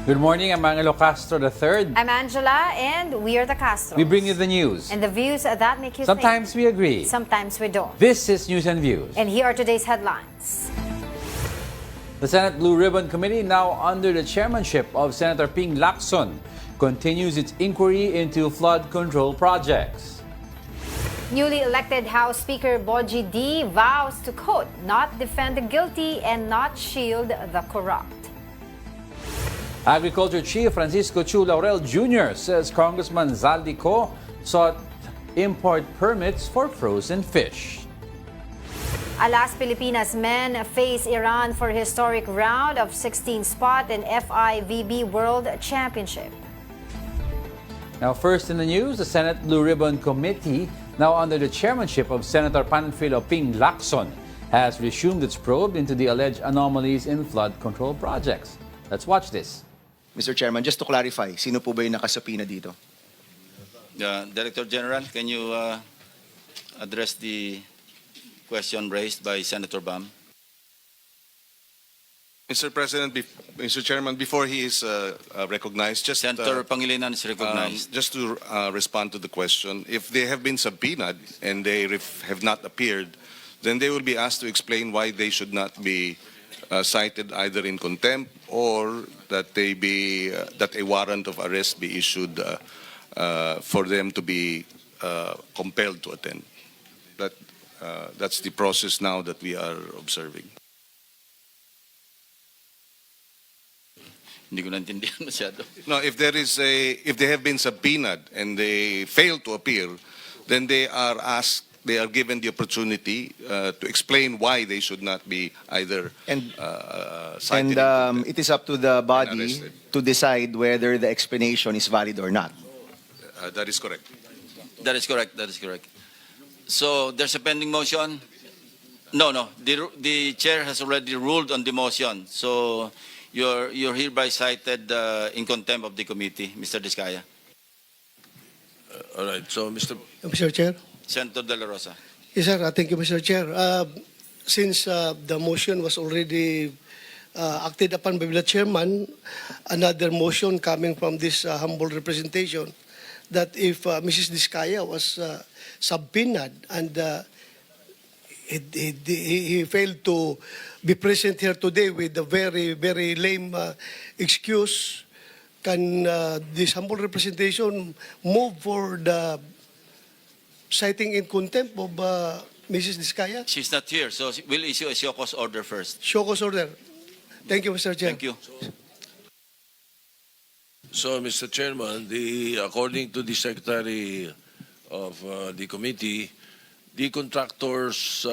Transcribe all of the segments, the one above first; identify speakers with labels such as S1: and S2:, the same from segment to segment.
S1: Good morning, I'm Angelo Castro III.
S2: I'm Angela, and we are the Castros.
S1: We bring you the news.
S2: And the views that make you
S1: Sometimes we agree.
S2: think. Sometimes we don't.
S1: This is News and Views.
S2: And here are today's headlines.
S1: The Senate Blue Ribbon Committee, now under the chairmanship of Senator Ping Lacson, continues its inquiry into flood control projects.
S2: Newly elected House Speaker Boji D vows to, quote, not defend the guilty and not shield the corrupt.
S1: Agriculture Chief Francisco Chu Laurel Jr. says Congressman Zaldi Co sought import permits for frozen fish.
S2: Alas, Pilipinas men face Iran for historic round of 16 spot in FIVB World Championship.
S1: Now, first in the news, the Senate Blue Ribbon Committee, now under the chairmanship of Senator Panfilo Ping Lacson, has resumed its probe into the alleged anomalies in flood control projects. Let's watch this.
S3: Mr. Chairman, just to clarify, sino po ba yung nakasapina dito?
S4: Director General, can you address the question raised by Senator Bam?
S5: Mr. President, Mr. Chairman, before he is recognized, just
S4: Senator Pangilinan is recognized.
S5: just to respond to the question, if they have been subpoenaed and they have not appeared, then they will be asked to explain why they should not be cited either in contempt or that they be that a warrant of arrest be issued for them to be compelled to attend. That's the process now that we are observing.
S4: Hindi ko naintindihan masyado.
S5: No, if they have been subpoenaed and they fail to appear, then they are given the opportunity to explain why they should not be either cited.
S3: And it is up to the body
S5: arrested.
S3: to decide whether the explanation is valid or not.
S5: That is correct.
S4: That is correct. That is correct. So there's a pending motion. No. The chair has already ruled on the motion. So you're hereby cited in contempt of the committee, Mr. Diskaya.
S6: All right. So, Mr.
S7: Chair.
S4: Senator De La Rosa.
S7: Yes, sir. Thank you, Mr. Chair. Since the motion was already acted upon by the chairman, another motion coming from this humble representation that if Mrs. Diskaya was subpoenaed and he failed to be present here today with a very, very lame excuse, can this humble representation move for the citing in contempt of Mrs. Diskaya?
S4: She's not here, so we'll issue a show cause order first.
S7: Show cause order. Thank you, Mr. Chair.
S4: Thank you.
S6: So, Mr. Chairman, according to the Secretary of the committee, the contractors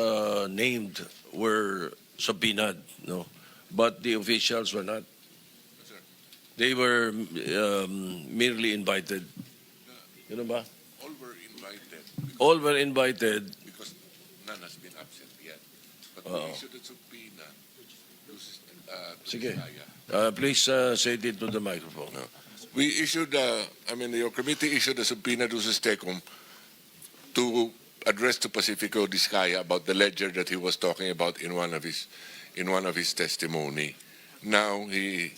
S6: named were subpoenaed, no, but the officials were not. They were merely invited. You know ba?
S5: All were invited
S6: All were invited.
S5: because none has been absent yet. But
S6: we
S5: issued a subpoena.
S6: Sige. Please say it to the microphone.
S8: We issued, your committee issued a subpoena to Sistecom to address to Pacifico Diskaya about the ledger that he was talking about in one of his testimony. Now he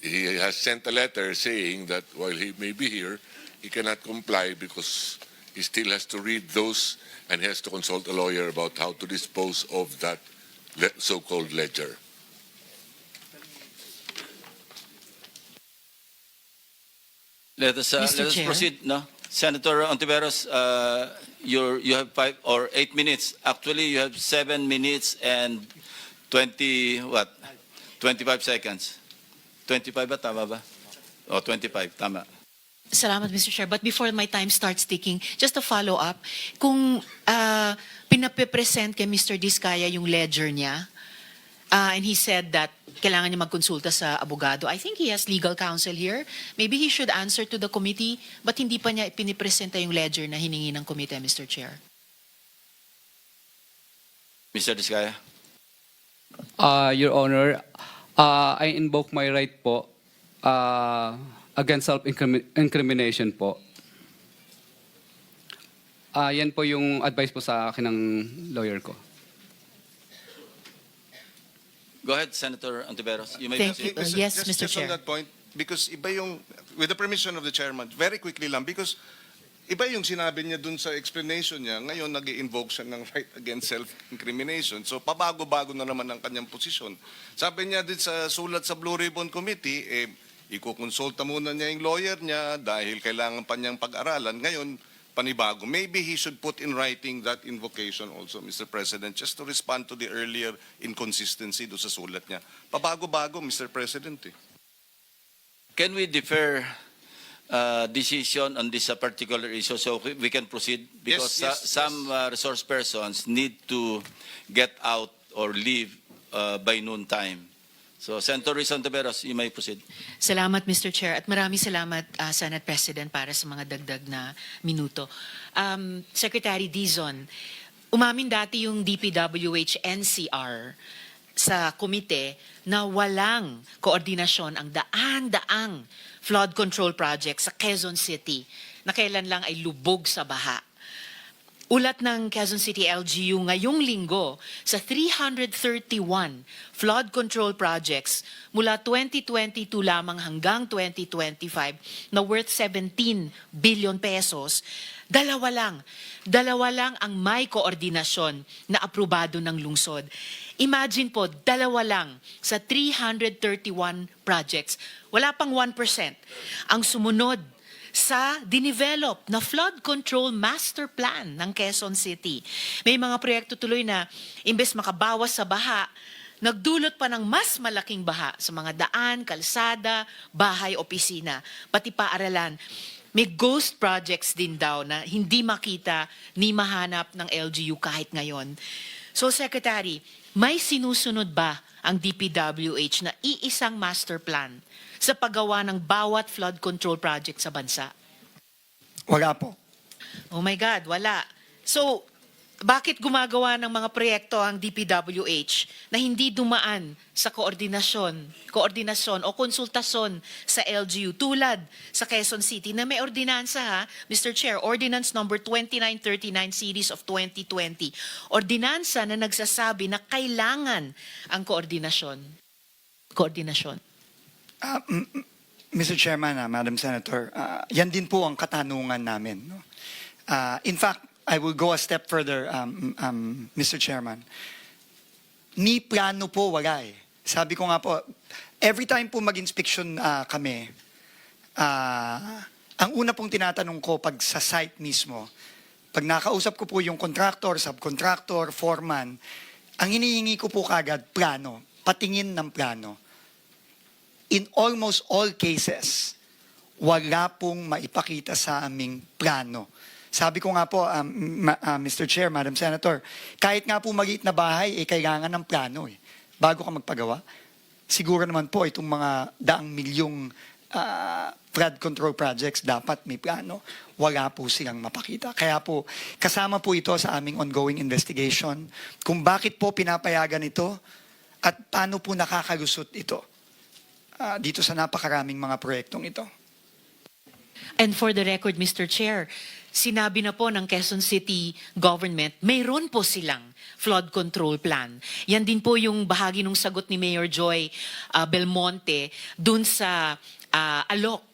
S8: has sent a letter saying that while he may be here, he cannot comply because he still has to read those and he has to consult a lawyer about how to dispose of that so-called ledger.
S4: Let us proceed. No, Senator Ontiveros, you have 5 or 8 minutes. Actually, you have 7 minutes and 25 seconds. 25 ba? Tama ba? O, 25. Tama.
S9: Salamat, Mr. Chair. But before my time starts ticking, just to follow up, kung pinapresent kay Mr. Diskaya yung ledger niya, and he said that kailangan niya magkonsulta sa abogado, I think he has legal counsel here. Maybe he should answer to the committee, but hindi pa niya pinipresenta yung ledger na hiningi ng committee, Mr. Chair.
S4: Mr. Diskaya.
S10: Your Honor, I invoke my right po against self-incrimination po. Yan po yung advice po sa akin ng lawyer ko.
S4: Go ahead, Senator Ontiveros. You may
S9: Thank
S4: proceed.
S9: you. Yes,
S5: just
S9: Mr. Chair.
S5: on that point, because iba yung, with the permission of the chairman, very quickly lang, because iba yung sinabi niya dun sa explanation niya, ngayon nag-invoke siya ng right against self-incrimination. So pabago-bago na naman ang kanyang posisyon. Sabi niya din sa sulat sa Blue Ribbon Committee, ikukonsulta muna niya yung lawyer niya dahil kailangan pa niyang pag-aralan. Ngayon, panibago. Maybe he should put in writing that invocation also, Mr. President, just to respond to the earlier inconsistency do sa sulat niya. Pabago-bago, Mr. President.
S4: Can we defer decision on this particular issue so we can proceed? Because
S5: Yes,
S4: some resource persons need to get out or leave by noon time. So, Senator Rizon Taveros, you may proceed.
S9: Salamat, Mr. Chair. At maraming salamat, Senate President, para sa mga dagdag na minuto. Secretary Dizon, umamin dati yung DPWH NCR sa komite na walang koordinasyon ang daang flood control project sa Quezon City na kailan lang ay lubog sa baha. Ulat ng Quezon City LGU ngayong linggo sa 331 flood control projects mula 2022 lamang hanggang 2025 na worth 17 billion pesos, dalawa lang ang may koordinasyon na aprobado ng lungsod. Imagine po, dalawa lang sa 331 projects. Wala pang 1% ang sumunod sa dinevelop na flood control master plan ng Quezon City. May mga proyekto tuloy na imbes makabawas sa baha, nagdulot pa ng mas malaking baha sa mga daan, kalsada, bahay, opisina, pati paaralan. May ghost projects din daw na hindi makita ni mahanap ng LGU kahit ngayon. So, Secretary, may sinusunod ba ang DPWH na iisang master plan sa paggawa ng bawat flood control project sa bansa?
S11: Wala po.
S9: Oh my God, wala. So, bakit gumagawa ng mga proyekto ang DPWH na hindi dumaan sa koordinasyon o konsultasyon sa LGU tulad sa Quezon City na may ordinansa ha, Mr. Chair, Ordinance number 2939 series of 2020. Ordinansa na nagsasabi na kailangan ang koordinasyon.
S11: Mr. Chairman, Madam Senator, yan din po ang katanungan namin. No? In fact, I will go a step further, Mr. Chairman. Ni plano po wala eh. Sabi ko nga po, every time po mag-inspection kami, ang una pong tinatanong ko pag sa site mismo, pag nakausap ko po yung contractor, subcontractor, foreman, ang hinihingi ko po kagad plano, patingin ng plano. In almost all cases, wala pong maipakita sa aming plano. Sabi ko nga po, Mr. Chair, Madam Senator, kahit nga po maliit na bahay, kailangan ng plano bago ka magpagawa. Siguro naman po itong mga daang milyong flood control projects, dapat may plano. Wala po silang mapakita. Kaya po, kasama po ito sa aming ongoing investigation kung bakit po pinapayagan ito at paano po nakakalusot ito dito sa napakaraming mga proyektong ito.
S9: And for the record, Mr. Chair, sinabi na po ng Quezon City government, mayroon po silang flood control plan. Yan din po yung bahagi ng sagot ni Mayor Joy Belmonte dun sa alok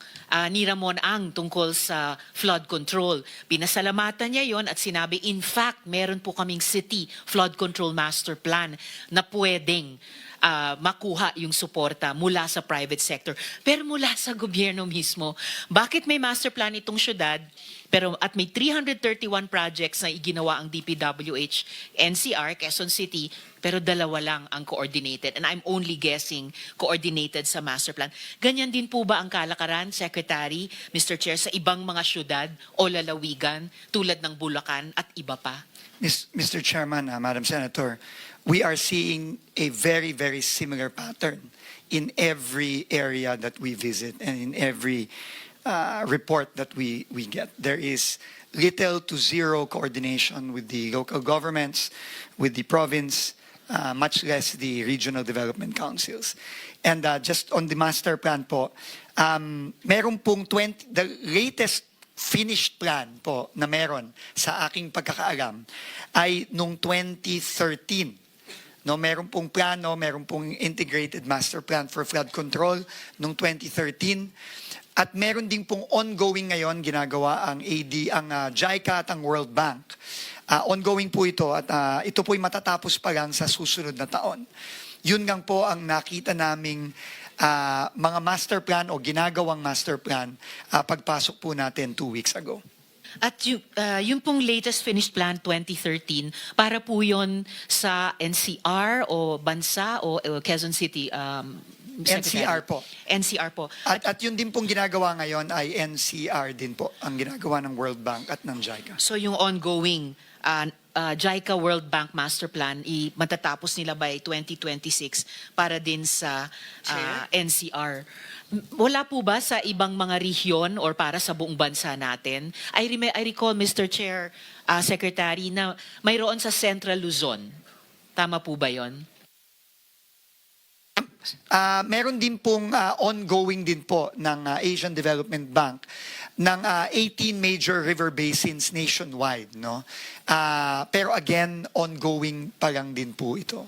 S9: ni Ramon Ang tungkol sa flood control. Pinasalamatan niya yon at sinabi, in fact, meron po kaming city flood control master plan na pwedeng makuha yung suporta mula sa private sector. Pero mula sa gobyerno mismo, bakit may master plan itong syudad, at may 331 projects na iginawa ang DPWH, NCR, Quezon City, pero dalawa lang ang coordinated. And I'm only guessing coordinated sa master plan. Ganyan din po ba ang kalakaran, Secretary, Mr. Chair, sa ibang mga syudad o lalawigan tulad ng Bulacan at iba pa?
S11: Mr. Chairman, Madam Senator, we are seeing a very, very similar pattern in every area that we visit and in every report that we get. There is little to zero coordination with the local governments, with the province, much less the regional development councils. And just on the master plan po, meron pong the latest finished plan po na meron sa aking pagkakaalam ay nung 2013 No, meron pong plano, meron pong integrated master plan for flood control noong 2013. At meron din pong ongoing ngayon ginagawa ang JICA at ang World Bank. Ongoing po ito at ito po'y matatapos pa lang sa susunod na taon. Yun lang po ang nakita naming mga master plan o ginagawang master plan pagpasok po natin 2 weeks ago.
S9: At yung pong latest finished plan 2013, para po yon sa NCR o bansa o Quezon City? Secretary?
S11: NCR po.
S9: NCR po.
S11: At yun din pong ginagawa ngayon ay NCR din po, ang ginagawa ng World Bank at ng JICA.
S9: So yung ongoing JICA World Bank Master Plan, matatapos nila by 2026 para din sa NCR. Wala po ba sa ibang mga rehiyon or para sa buong bansa natin? I recall, Mr. Chair, Secretary, na mayroon sa Central Luzon. Tama po ba yon?
S11: Meron din pong ongoing din po ng Asian Development Bank ng 18 major river basins nationwide, no? Pero again, ongoing pa lang din po ito.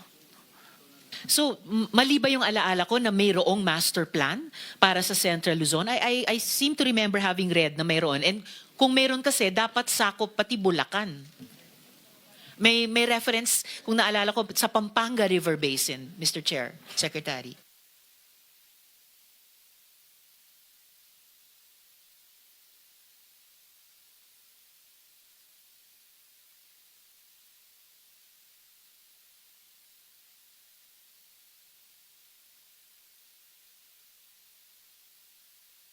S9: So, mali ba yung alaala ko na mayroong master plan para sa Central Luzon? I seem to remember having read na mayroon. And kung mayroon kasi, dapat sakop pati Bulacan. May reference, kung naalala ko, sa Pampanga River Basin, Mr. Chair, Secretary.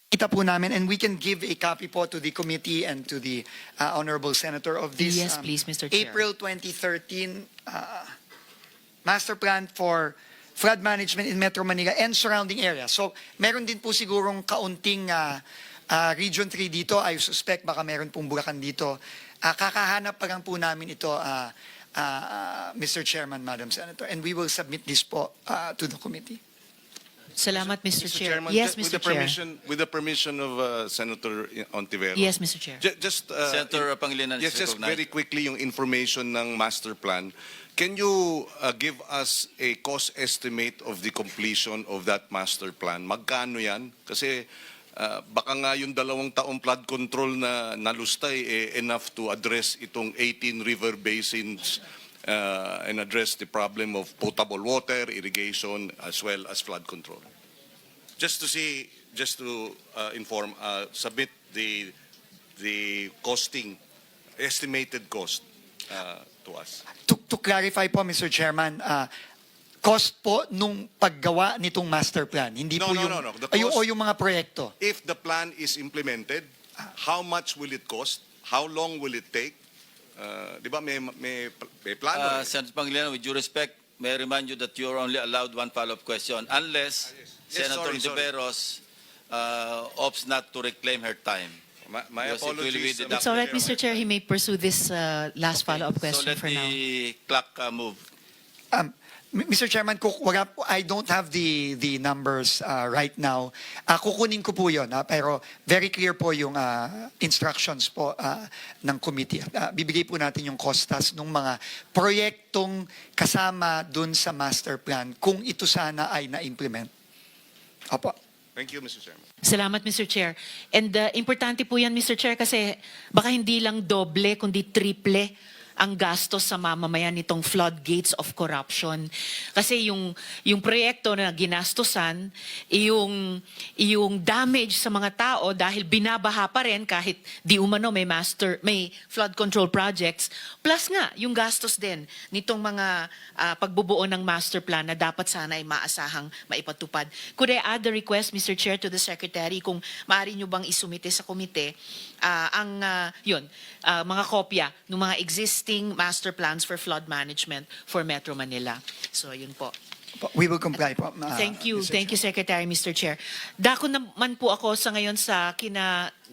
S11: Kita po namin, and we can give a copy po to the committee and to the Honorable Senator of this
S9: Yes, please, Mr. Chair.
S11: April 2013 Master Plan for Flood Management in Metro Manila and surrounding areas. So, meron din po sigurong kaunting Region 3 dito. I suspect baka meron pong Bulacan dito. Kakahanap pa lang po namin ito, Mr. Chairman, Madam Senator, and we will submit this po to the committee.
S9: Salamat, Mr. Chair.
S5: Chairman,
S9: Yes,
S5: with
S9: Mr.
S5: the
S9: Chair.
S5: with the permission of Senator Ontiveros.
S9: Yes, Mr. Chair.
S5: Just
S4: Senator Pangilinan is
S5: yes, just
S4: recognized.
S5: very quickly yung information ng master plan. Can you give us a cost estimate of the completion of that master plan? Magkano yan? Kasi baka nga yung 2 taong flood control na nalustay enough to address itong 18 river basins and address the problem of potable water, irrigation, as well as flood control. Just to inform, submit the costing, estimated cost to us.
S11: To clarify po, Mr. Chairman, cost po nung paggawa nitong master plan, hindi
S5: No,
S11: po
S5: no,
S11: yung,
S5: no, no. The cost-
S11: o yung mga proyekto.
S5: If the plan is implemented, how much will it cost? How long will it take? Di ba may plano?
S4: Senator Pangilinan, with due respect, may I remind you that you are only allowed one follow-up question unless Senator
S5: sorry.
S4: Ontiveros opts not to reclaim her time.
S5: My
S4: Because it will be
S5: apologies.
S4: deducted.
S9: It's all right, Mr. Chair. He may pursue this last follow-up
S4: So
S9: question
S4: let
S9: for now.
S4: the clock move.
S11: Mr. Chairman, I don't have the numbers right now. Kukunin ko po yun, pero very clear po yung instructions po ng committee. Bibigay po natin yung costas ng mga proyektong kasama dun sa master plan kung ito sana ay na-implement. Opo.
S5: Thank you, Mr. Chairman.
S9: Salamat, Mr. Chair. And importante po yan, Mr. Chair, kasi baka hindi lang doble, kundi triple ang gastos sa mamamayan nitong floodgates of corruption. Kasi yung proyekto na ginastosan, yung damage sa mga tao dahil binabaha pa rin kahit di umano may flood control projects, plus nga yung gastos din nitong mga pagbubuo ng master plan na dapat sana ay maasahang maipatupad. Could I add the request, Mr. Chair, to the Secretary kung maaari nyo bang isumite sa komite mga kopya ng mga existing master plans for flood management for Metro Manila. So, yun po.
S11: We will comply po.
S9: Thank you.
S11: Mr.
S9: Thank you, Secretary, Mr. Chair. Dako naman po ako sa ngayon sa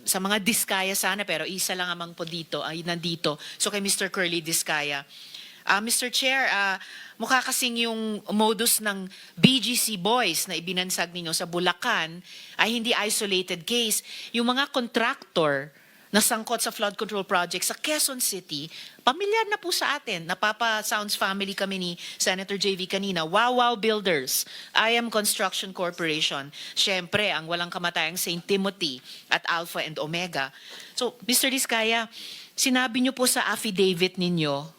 S9: mga Diskaya sana, pero isa lang amang po dito, ay nandito. So, kay Mr. Curly Diskaya. Mr. Chair, mukha kasing yung modus ng BGC Boys na ibinansag ninyo sa Bulacan ay hindi isolated case. Yung mga contractor nasangkot sa flood control project sa Quezon City, pamilyar na po sa atin. Napapa-Sounds family kami ni Senator JV kanina. Wow Builders, IM Construction Corporation. Siyempre, ang walang kamatayang St. Timothy at Alpha and Omega. So, Mr. Diskaya, sinabi niyo po sa affidavit ninyo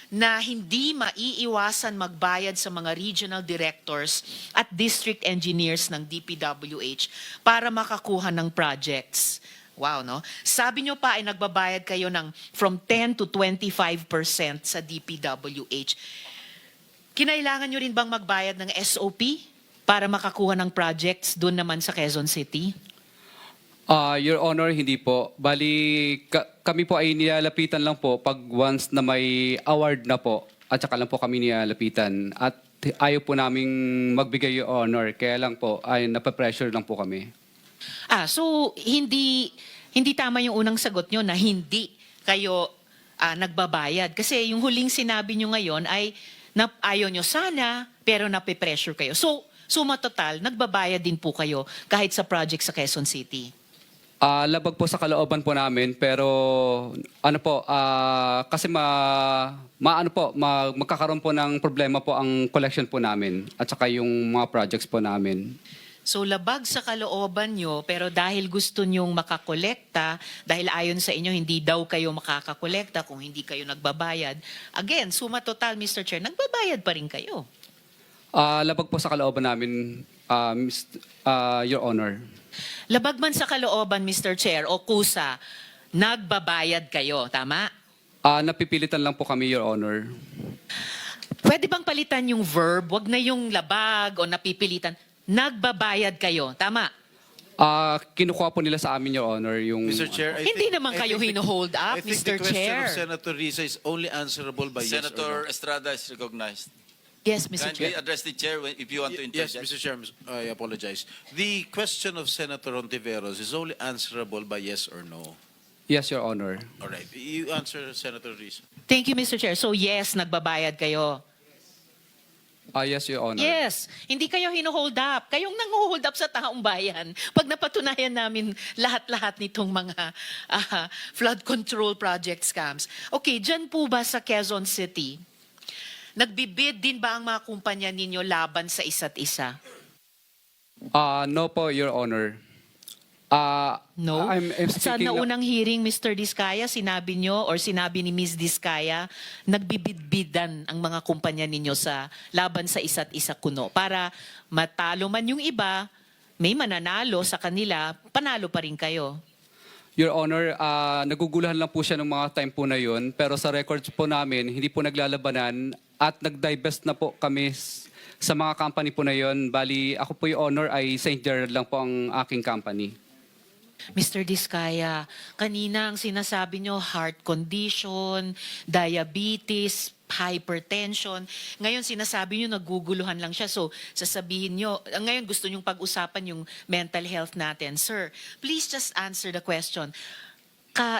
S9: na hindi maiiwasan magbayad sa mga regional directors at district engineers ng DPWH para makakuha ng projects. Wow, no? Sabi nyo pa ay nagbabayad kayo ng from 10 to 25% sa DPWH. Kinailangan nyo rin bang magbayad ng SOP para makakuha ng projects doon naman sa Quezon City?
S10: Your Honor, hindi po. Bali, kami po ay nilalapitan lang po pag once na may award na po. At saka lang po kami nilalapitan. At ayaw po naming magbigay, Your Honor. Kaya lang po, ay napapressure lang po kami.
S9: So hindi tama yung unang sagot nyo na hindi kayo nagbabayad. Kasi yung huling sinabi nyo ngayon ay ayaw nyo sana, pero nape-pressure kayo. So, suma total, nagbabayad din po kayo kahit sa project sa Quezon City.
S10: Labag po sa kalooban po namin, pero ano po, kasi magkakaroon po ng problema po ang collection po namin at saka yung mga projects po namin.
S9: So labag sa kalooban nyo, pero dahil gusto nyong makakolekta, dahil ayon sa inyo hindi daw kayo makakakolekta kung hindi kayo nagbabayad. Again, suma total, Mr. Chair, nagbabayad pa rin kayo.
S10: Labag po sa kalooban namin, Your Honor.
S9: Labag man sa kalooban, Mr. Chair, o kusa, nagbabayad kayo, tama?
S10: Napipilitan lang po kami, Your Honor.
S9: Pwede bang palitan yung verb? Wag na yung labag o napipilitan. Nagbabayad kayo, tama?
S10: Kinukuha po nila sa amin, Your Honor, yung...
S12: Mr. Chair,
S9: Hindi naman kayo hino-hold up,
S12: I think
S9: Mr.
S12: the question
S9: Chair.
S12: of Senator Risa is only answerable by
S4: Senator
S12: yes or
S4: Estrada is recognized.
S9: Yes, Mr.
S4: Kindly
S9: Chair.
S4: address the chair if you want to
S12: no. Yes,
S4: interject.
S12: Mr. Chair, I apologize. The question of Senator Ontiveros is only answerable by yes or no.
S10: Yes, Your Honor.
S12: All right. You answer Senator Risa.
S9: Thank you, Mr. Chair. So yes, nagbabayad kayo.
S10: Yes, Your Honor.
S9: Yes, hindi kayo hino-hold up. Kayong nang-hold up sa taong bayan. Pag napatunayan namin lahat-lahat nitong mga flood control project scams. Okay, dyan po ba sa Quezon City, nagbibid din ba ang mga kumpanya ninyo laban sa isa't isa?
S10: No po, Your Honor.
S9: No?
S10: I'm
S9: Sa
S10: speaking...
S9: naunang hearing, Mr. Diskaya, sinabi nyo or sinabi ni Ms. Diskaya, nagbibidbidan ang mga kumpanya ninyo sa laban sa isa't isa kuno. Para matalo man yung iba, may mananalo sa kanila, panalo pa rin kayo.
S10: Your Honor, naguguluhan lang po siya ng mga time po na yun. Pero sa records po namin, hindi po naglalabanan at nag-divest na po kami sa mga company po na yun. Bali, ako po yung Honor ay St. Gerard lang po ang aking company.
S9: Mr. Diskaya, kanina ang sinasabi nyo, heart condition, diabetes, hypertension. Ngayon sinasabi nyo, naguguluhan lang siya. So, sasabihin nyo, ngayon gusto nyong pag-usapan yung mental health natin. Sir, please just answer the question.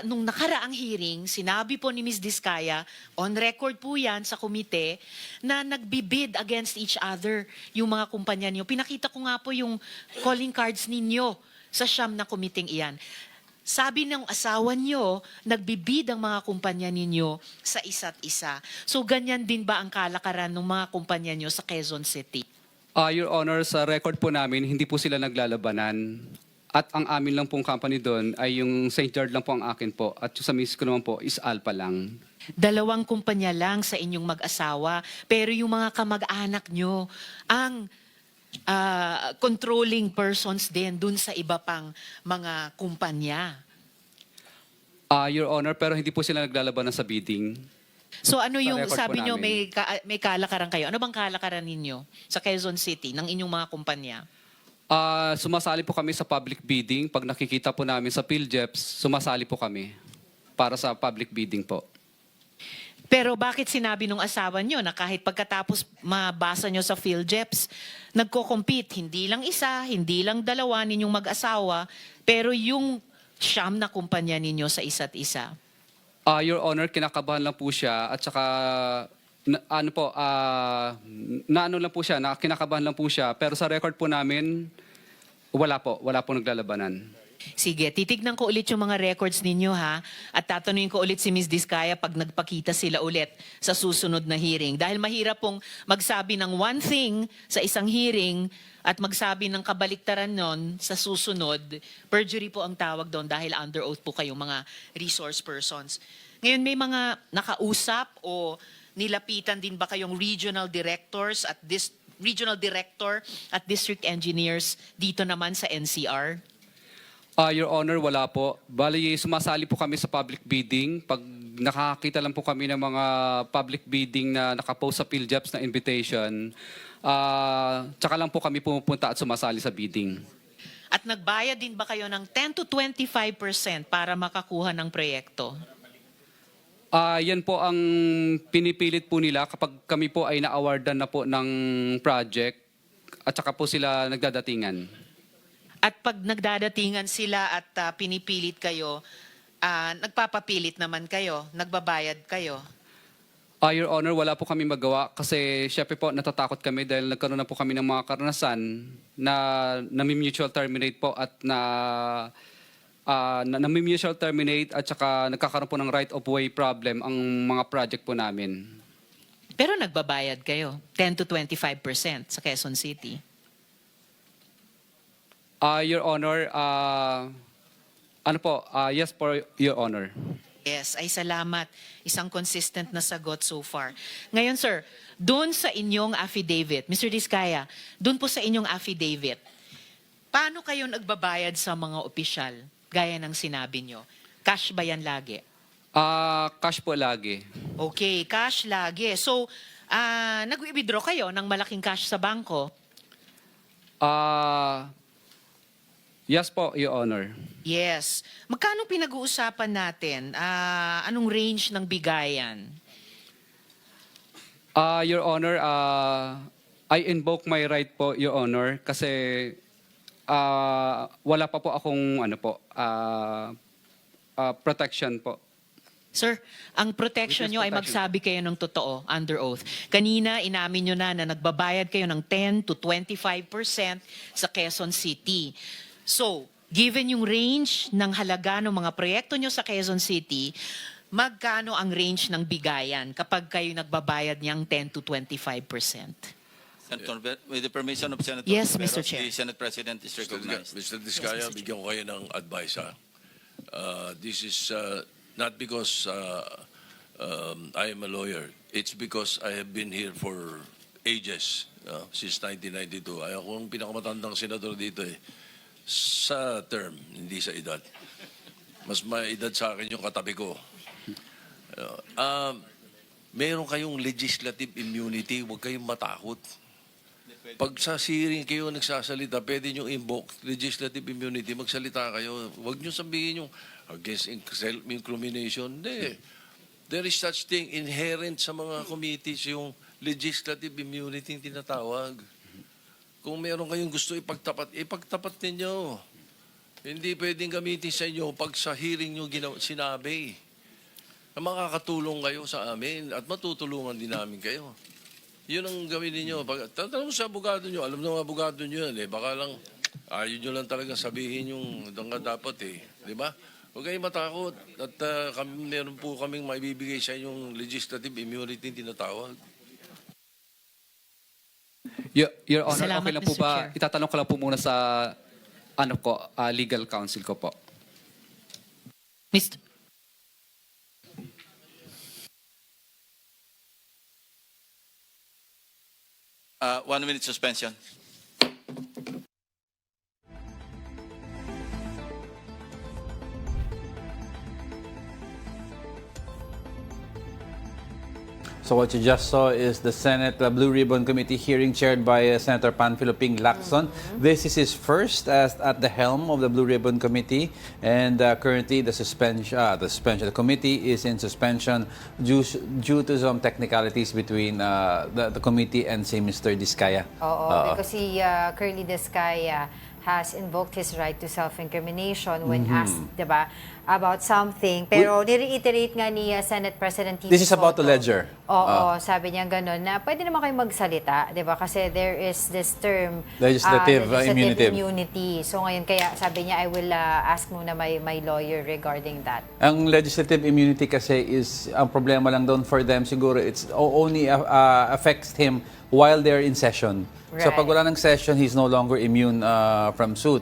S9: Nung nakaraang hearing, sinabi po ni Ms. Diskaya, on record po yan sa komite, na nagbibid against each other yung mga kumpanya niyo. Pinakita ko nga po yung calling cards ninyo sa siyam na komiting iyan. Sabi ng asawa niyo, nagbibid ang mga kumpanya ninyo sa isa't isa. So ganyan din ba ang kalakaran ng mga kumpanya niyo sa Quezon City?
S10: Your Honor, sa record po namin, hindi po sila naglalabanan. At ang amin lang pong company doon ay yung St. George lang po ang akin po. At yung sa miss ko naman po is Alpha lang.
S9: Dalawang kumpanya lang sa inyong mag-asawa. Pero yung mga kamag-anak nyo, ang controlling persons din dun sa iba pang mga kumpanya.
S10: Your Honor, pero hindi po sila naglalabanan sa bidding.
S9: So ano yung
S10: record po
S9: sabi nyo,
S10: namin.
S9: may kalakaran kayo? Ano bang kalakaran ninyo sa Quezon City ng inyong mga kumpanya?
S10: Sumasali po kami sa public bidding. Pag nakikita po namin sa PhilJeps, sumasali po kami para sa public bidding po.
S9: Pero bakit sinabi nung asawa nyo na kahit pagkatapos mabasa nyo sa PhilJeps, nagko-compete, hindi lang isa, hindi lang dalawa ninyong mag-asawa, pero yung siyam na kumpanya ninyo sa isa't isa?
S10: Your Honor, kinakabahan lang po siya at saka kinakabahan lang po siya. Pero sa record po namin, wala po naglalabanan.
S9: Sige, titignan ko ulit yung mga records ninyo ha, at tatanungin ko ulit si Ms. Diskaya pag nagpakita sila ulit sa susunod na hearing. Dahil mahirap pong magsabi ng one thing sa isang hearing at magsabi ng kabaliktaran nun sa susunod. Perjury po ang tawag doon dahil under oath po kayong mga resource persons. Ngayon, may mga nakausap o nilapitan din ba kayong regional directors at regional director at district engineers dito naman sa NCR?
S10: Your Honor, wala po. Bali, sumasali po kami sa public bidding. Pag nakakita lang po kami ng mga public bidding na nakapost sa PhilJobs na invitation, tsaka lang po kami pumupunta at sumasali sa bidding.
S9: At nagbayad din ba kayo ng 10 to 25% para makakuha ng proyekto?
S10: Yan po ang pinipilit po nila kapag kami po ay na-awardan na po ng project at saka po sila nagdadatingan.
S9: At pag nagdadatingan sila at pinipilit kayo, nagpapapilit naman kayo, nagbabayad kayo.
S10: Your Honor, wala po kami magawa kasi syempre po natatakot kami dahil nagkaroon na po kami ng mga karanasan na nami-mutual terminate po at nami-mutual terminate at saka nagkakaroon po ng right of way problem ang mga project po namin.
S9: Pero nagbabayad kayo, 10 to 25% sa Quezon City.
S10: Your Honor, yes po, Your Honor.
S9: Yes, ay salamat. Isang consistent na sagot so far. Ngayon, sir, doon sa inyong affidavit, Mr. Diskaya, doon po sa inyong affidavit, paano kayo nagbabayad sa mga opisyal? Gaya ng sinabi nyo. Cash ba yan lagi?
S10: Cash po lagi.
S9: Okay, cash lagi. So, nag-withdraw kayo ng malaking cash sa bangko?
S10: Yes po, Your Honor.
S9: Yes. Magkano pinag-uusapan natin? Anong range ng bigayan?
S10: Your Honor, I invoke my right po, Your Honor, kasi wala pa po akong protection po.
S9: Sir, ang protection nyo ay magsabi kayo ng totoo, under oath. Kanina, inamin nyo na nagbabayad kayo ng 10 to 25% sa Quezon City. So, given yung range ng halaga ng mga proyekto nyo sa Quezon City, magkano ang range ng bigayan kapag kayo nagbabayad niyang 10 to 25%?
S4: Senator, with the permission of Senator
S9: Yes,
S4: Tiveros,
S9: Mr. Chair.
S4: the Senate President is recognized.
S6: Mr. Diskaya, bigyan ko kayo ng advice ha. This is not because I am a lawyer. It's because I have been here for ages, since 1992. Ay ako ang pinakamatandang senador dito sa term, hindi sa edad. Mas may edad sa akin yung katabi ko. Meron kayong legislative immunity, huwag kayong matakot. Pag sa hearing kayo nagsasalita, pwede nyo invoke legislative immunity, magsalita kayo. Huwag nyo sabihin yung against self-incrimination. Hindi. There is such thing inherent sa mga committees, yung legislative immunity yung tinatawag. Kung meron kayong gusto ipagtapat ninyo. Hindi pwedeng gamitin sa inyo pag sa hearing nyo sinabi. Na makakatulong kayo sa amin at matutulungan din namin kayo. Yun ang gawin ninyo. Tatanong sa abogado nyo, alam ng abogado nyo yan baka lang, ayaw nyo lang talaga sabihin yung dapat Di ba? Huwag kayong matakot. At meron po kaming maibibigay sa inyong legislative immunity tinatawag.
S10: Your Honor,
S9: Salamat,
S10: okay lang po
S9: Mr.
S10: ba?
S9: Chair.
S10: Itatanong ko lang po muna sa legal counsel ko po.
S9: Mr.
S4: One minute suspension.
S1: So what you just saw is the Senate Blue Ribbon Committee hearing chaired by Senator Panfilo Ping Lacson. This is his first as at the helm of the Blue Ribbon Committee, and currently the committee is in suspension due to some technicalities between the committee and si Mr. Diskaya.
S2: Oo, because si Curly Diskaya has invoked his right to self-incrimination when asked, di ba, about something. Pero nireiterate nga ni Senate President Tito
S1: This is about the
S2: Soto.
S1: ledger.
S2: Oo, sabi niya gano'n, na pwede naman kayo magsalita, di ba? Kasi there is this term,
S1: Legislative
S2: immunity. So ngayon, kaya sabi niya, I will ask muna my lawyer regarding that.
S1: Ang legislative immunity kasi is, ang problema lang doon for them, siguro it's only affects him while they're in session. So pag wala ng session, he's no longer immune from suit.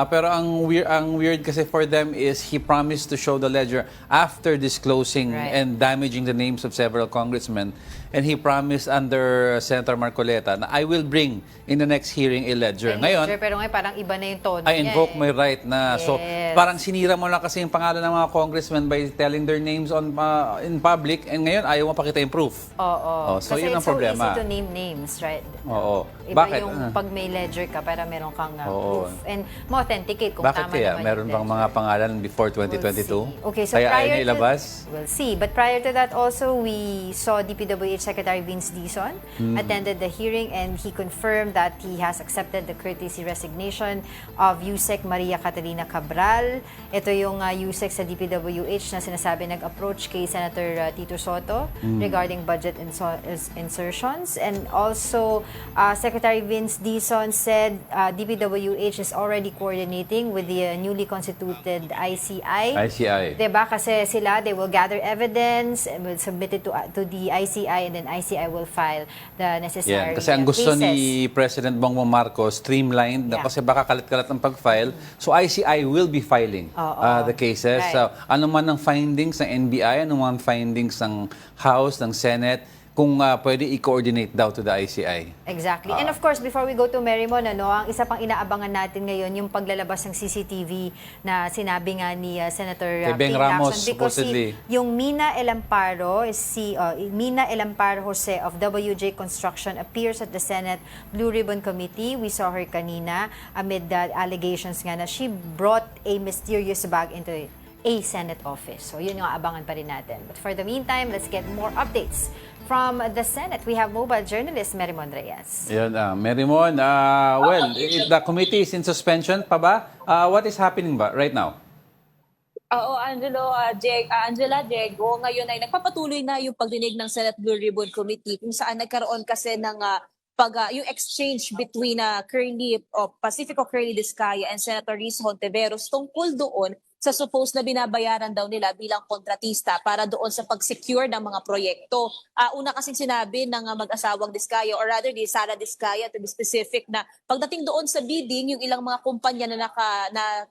S1: Pero ang weird kasi for them is he promised to show the ledger after disclosing and damaging the names of several congressmen. And he promised under Senator Marcoleta na I will bring in the next hearing a ledger. Ngayon,
S2: Pero ngayon parang iba na yung tono
S1: I
S2: niya
S1: invoke my right na. So,
S2: Yes.
S1: parang sinira mo lang kasi yung pangalan ng mga congressmen by telling their names on in public and ngayon ayaw mo pakita yung proof.
S2: Oo.
S1: So,
S2: Kasi
S1: yun ang
S2: it's so
S1: problema.
S2: easy to name names, right?
S1: Oo.
S2: Iba
S1: Bakit?
S2: yung pag may ledger ka, para meron kang
S1: Oo.
S2: proof. And ma-authenticate kung
S1: Bakit
S2: tama
S1: kaya?
S2: naman
S1: Meron
S2: yung
S1: bang
S2: ledger.
S1: mga pangalan before 2022?
S2: Okay, so
S1: Kaya ayaw
S2: prior
S1: niya ilabas?
S2: We'll see. But prior to that also, we saw DPWH Secretary Vince Dizon attended the hearing and he confirmed that he has accepted the courtesy resignation of Yusek Maria Catalina Cabral. Ito yung Yusek sa DPWH na sinasabi nag-approach kay Senator Tito Soto regarding budget insertions. And also, Secretary Vince Dizon said DPWH is already coordinating with the newly constituted ICI.
S1: ICI.
S2: Diba? Kasi sila, they will gather evidence and will submit it to the ICI and then ICI will file the necessary
S1: Kasi ang gusto
S2: cases.
S1: ni President Bongbong Marcos, streamlined, na kasi baka kalat-kalat ang pag-file. So ICI will be filing the cases.
S2: Right.
S1: So, ano man ang findings ng NBI, ano man ang findings ng House, ng Senate, kung pwede i-coordinate daw to the ICI.
S2: Exactly. And of course, before we go to Merrimon, ang isa pang inaabangan natin ngayon, yung paglalabas ng CCTV na sinabi nga ni Senator
S1: Kay Beng
S2: Ping
S1: Ramos,
S2: Lacson. Because
S1: supposedly.
S2: yung Mina Elamparo, Mina Elamparo Jose of WJ Construction appears at the Senate Blue Ribbon Committee. We saw her kanina amid the allegations nga na she brought a mysterious bag into a Senate office. So yun yung abangan pa rin natin. But for the meantime, let's get more updates from the Senate. We have mobile journalist Merrimon Reyes.
S1: Yun, Merrimon, the committee is in suspension pa ba? What is happening ba right now?
S13: Oo, Angela, Diego, ngayon ay nagpapatuloy na yung pagdinig ng Senate Blue Ribbon Committee kung saan nagkaroon kasi ng yung exchange between Pacifico Curly Discaya and Senator Risa Hontiveros tungkol doon sa supposed na binabayaran daw nila bilang kontratista para doon sa pag-secure ng mga proyekto. Una kasing sinabi ng mag-asawang Discaya or rather di Sara Discaya to be specific na pagdating doon sa bidding, yung ilang mga kumpanya na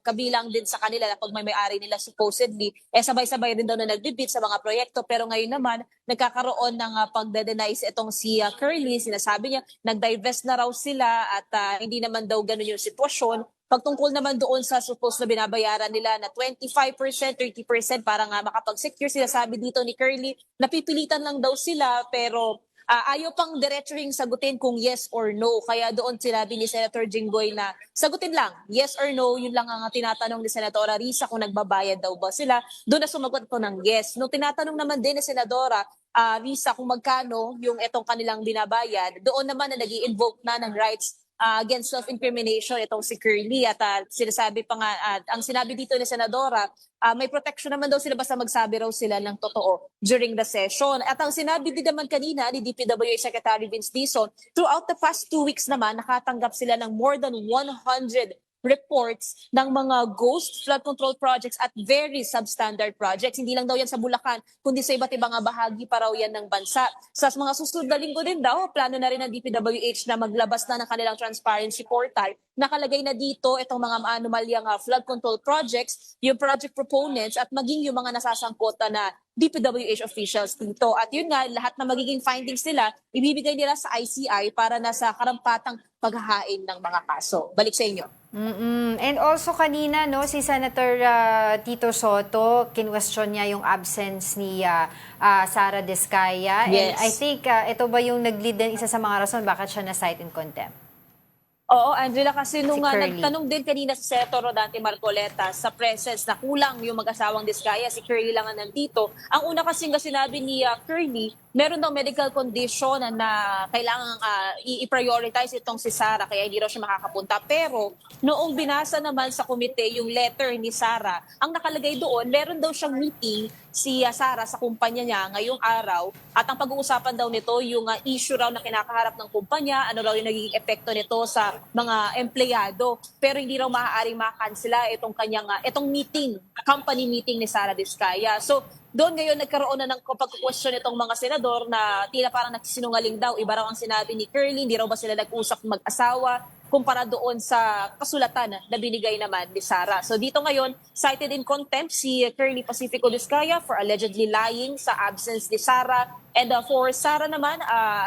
S13: kabilang din sa kanila na pag may-ari nila supposedly, sabay-sabay din daw na nagbibid sa mga proyekto. Pero ngayon naman, nagkakaroon ng pagde-deny itong si Curly. Sinasabi niya, nag-divest na raw sila at hindi naman daw ganun yung sitwasyon. Pagtungkol naman doon sa supposed na binabayaran nila na 25%, 30% para nga makapag-secure, sila sabi dito ni Curly, napipilitan lang daw sila pero ayaw pang diretsuhin sagutin kung yes or no. Kaya doon sinabi ni Senator Jinggoy na sagutin lang, yes or no, yun lang ang tinatanong ni Senatora Risa kung nagbabayad daw ba sila. Doon na sumagot ko ng yes. Nung tinatanong naman din ni Senadora Risa kung magkano yung etong kanilang binabayad, doon naman na nag-i-invoke na ng rights against self-incrimination itong si Curly at sinasabi pa nga, ang sinabi dito ni Senadora, may protection naman daw sila basta magsabi raw sila ng totoo during the session. At ang sinabi din naman kanina ni DPWH Secretary Vince Dizon, throughout the past 2 weeks naman, nakatanggap sila ng more than 100 reports ng mga ghost flood control projects at very substandard projects. Hindi lang daw yan sa Bulacan, kundi sa iba't ibang bahagi pa raw yan ng bansa. Sa mga susunod na linggo din daw, plano na rin ng DPWH na maglabas na ng kanilang transparency portal. Nakalagay na dito itong mga anomalyang flood control projects, yung project proponents at maging yung mga nasasangkota na DPWH officials dito. At yun nga, lahat na magiging findings nila, ibibigay nila sa ICI para nasa karampatang paghahain ng mga kaso. Balik sa inyo.
S2: And also kanina, si Senator Tito Soto, kinwestiyon niya yung absence ni Sara Discaya.
S13: Yes.
S2: And I think ito ba yung nag-lead din isa sa mga rason bakit siya na-cite in contempt?
S13: Oo, Angela, kasi nung
S2: Curly.
S13: nagtanong din kanina si Senator Rodante Marcoleta sa presence na kulang yung mag-asawang Diskaya, si Curly lang ang nandito. Ang una kasi nga sinabi ni Curly, meron daw medical condition na kailangan i-prioritize itong si Sara, kaya hindi raw siya makakapunta. Pero noong binasa naman sa komite yung letter ni Sara, ang nakalagay doon, meron daw siyang meeting si Sara sa kumpanya niya ngayong araw at ang pag-uusapan daw nito yung issue raw na kinakaharap ng kumpanya, ano raw yung nagiging epekto nito sa mga empleyado. Pero hindi raw maaaring makansela itong kanyang itong meeting, company meeting ni Sara Diskaya. So doon ngayon nagkaroon na ng pag-question itong mga senador na tila parang nagsisinungaling daw. Iba raw ang sinabi ni Curly, hindi raw ba sila nag-usap mag-asawa kumpara doon sa kasulatan na binigay naman ni Sara. So dito ngayon, cited in contempt si Curly Pacifico Diskaya for allegedly lying sa absence ni Sara. And for Sara naman,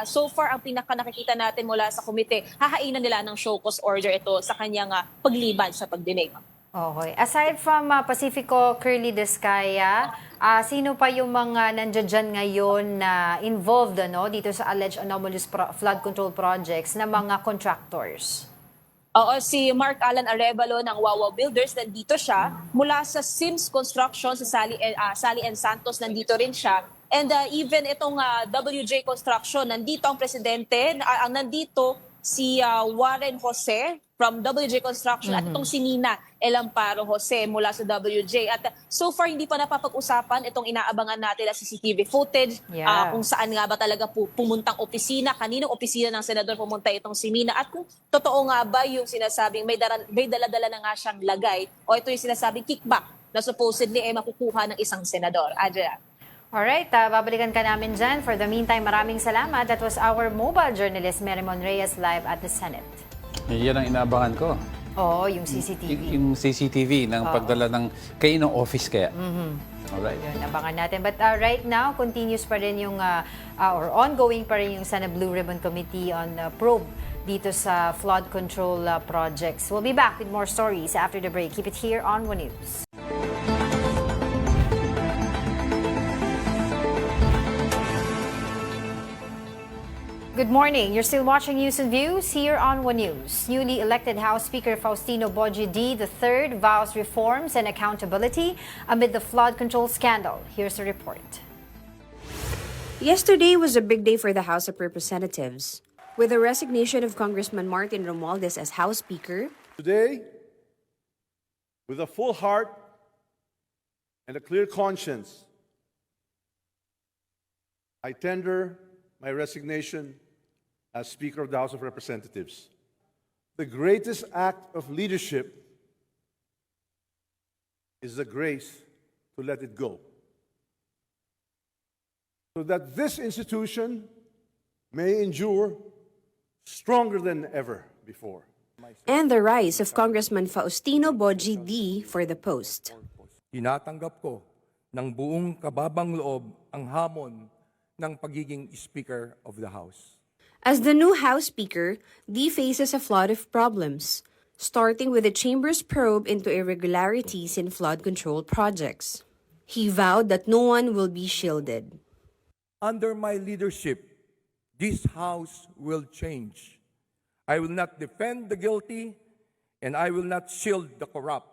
S13: so far ang pinaka nakikita natin mula sa komite, hahainan nila ng show cause order ito sa kanyang pagliban sa pagdinig.
S2: Okay. Aside from Pacifico Curly Diskaya, sino pa yung mga nandiyan dyan ngayon na involved dito sa alleged anomalous flood control projects na mga contractors?
S13: Oo, si Mark Alan Arevalo ng Wawa Builders, nandito siya. Mula sa Sims Construction, si Sally N. Santos, nandito rin siya. And even itong WJ Construction, nandito ang presidente, nandito si Warren Jose from WJ Construction at itong si Nina Elamparo Jose mula sa WJ. At so far, hindi pa napapag-usapan itong inaabangan natin na CCTV footage, kung saan nga ba talaga pumuntang opisina, kaninong opisina ng senador pumunta itong si Nina, at kung totoo nga ba yung sinasabing may dala-dala na nga siyang lagay o ito yung sinasabing kickback na supposedly makukuha ng isang senador. Adria.
S2: Alright, babalikan ka namin dyan. For the meantime, maraming salamat. That was our mobile journalist, Merimon Reyes, live at the Senate.
S1: Yan ang inaabangan ko.
S2: Oo, yung CCTV.
S1: Yung CCTV ng pagdala ng kayo ng office kaya. Alright.
S2: Yun, abangan natin. But right now, continues pa rin yung, or ongoing pa rin yung Senate Blue Ribbon Committee on probe dito sa flood control projects. We'll be back with more stories after the break. Keep it here on One News. Good morning. You're still watching News and Views here on One News. Newly elected House Speaker Faustino Boji D. III vows reforms and accountability amid the flood control scandal. Here's the report.
S14: Yesterday was a big day for the House of Representatives. With the resignation of Congressman Martin Romualdez as House Speaker,
S15: today, with a full heart and a clear conscience, I tender my resignation as Speaker of the House of Representatives. The greatest act of leadership is the grace to let it go, so that this institution may endure stronger than ever before.
S14: and the rise of Congressman Faustino Boji D. for the post.
S16: Tinatanggap ko ng buong kababang loob ang hamon ng pagiging Speaker of the House.
S14: As the new House Speaker, D faces a flood of problems, starting with the Chamber's probe into irregularities in flood control projects. He vowed that no one will be shielded.
S16: Under my leadership, this House will change. I will not defend the guilty, and I will not shield the corrupt.